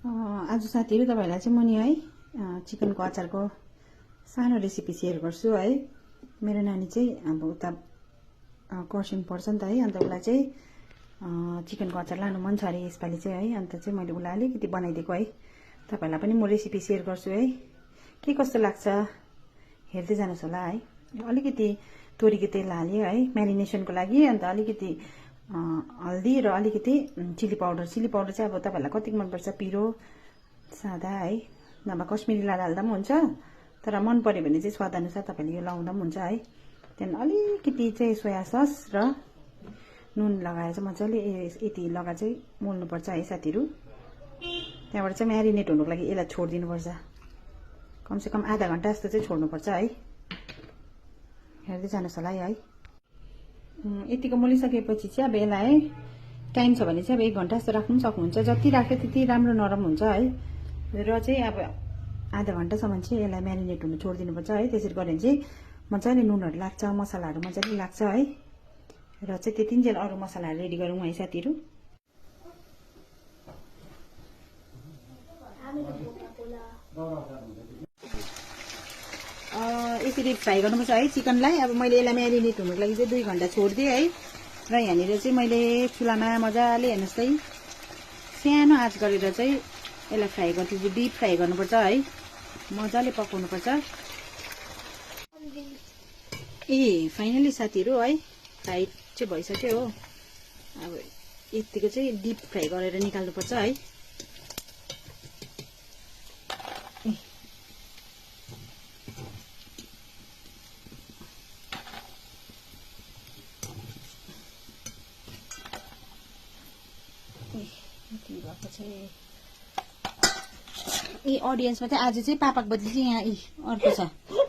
आज साथीहरु तपाईहरुलाई चाहिँ म नि है चिकनको अचारको सानो रेसिपी शेयर गर्छु है। मेरो नानी चाहिँ अब उता कर्सियङ पढ्छ नि त है, अन्त उलाई चाहिँ चिकनको अचार लानु मन छ अरे यसपालि चाहिँ है। अन्त चाहिँ मैले उलाई अलिकति बनाइदिएको है। तपाईहरुलाई पनि म रेसिपी शेयर गर्छु है, के कस्तो लाग्छ हेर्दै जानुस् होला है। अलिकति तोरीको तेल हाल्यो है म्यारिनेसनको लागि, अन्त अलिकति हल्दी र अलिकति चिली पाउडर चाहिँ अब तपाईहरुलाई कति मन पर्छ, पिरो सादा है, नभए कश्मिरी लाल हाल्दा पनि हुन्छ, तर मन पर्यो भने चाहिँ स्वाद अनुसार तपाईले यो लाउँदा पनि हुन्छ है। त्यहाँदेखि अलिकति चाहिँ सोया सस र नुन लगाएर चाहिँ मजाले यति लगा चाहिँ मोल्नु पर्छ है साथीहरु। त्यहाँबाट चाहिँ म्यारिनेट हुनुको लागि यसलाई छोड्दिनु पर्छ, कमसेकम आधा घण्टा जस्तो चाहिँ छोड्नु पर्छ है। हेर्दै जानुस् होला है। यतिको मोलिसकेपछि चाहिँ अब यसलाई टाइम छ भने चाहिँ अब 1 घण्टा जस्तो राख्नु पनि सक्नुहुन्छ, जति राख्यो त्यति राम्रो नरम हुन्छ है। र चाहिँ अब आधा घण्टासम्म चाहिँ यसलाई म्यारिनेट हुनु छोड्दिनु पर्छ है। त्यसरी गऱ्यो भने चाहिँ मजाले नुनहरु लाग्छ, मसलाहरु मजाले लाग्छ है। र चाहिँ त्यतिन्जेल अरु मसलाहरु रेडी गरौँ है साथीहरु। यसरी फ्राई गर्नुपर्छ है चिकनलाई। अब मैले यसलाई म्यारिनेट हुनुको लागि चाहिँ 2 घण्टा छोड्दिए है। र यहाँनिर चाहिँ मैले चुलामा मजाले हेर्नुस् है सानो आँच गरेर चाहिँ यसलाई फ्राई गर्छु, डीप फ्राई गर्नुपर्छ है, मजाले पकाउनु पर्छ। फाइनली साथीहरु है फ्राई चाहिँ भइसक्यो हो। अब यतिको चाहिँ डीप फ्राई गरेर निकाल्नु पर्छ है। अडियन्समा चाहिँ आज चाहिँ पापाको बदली चाहिँ यहाँ अर्को छ।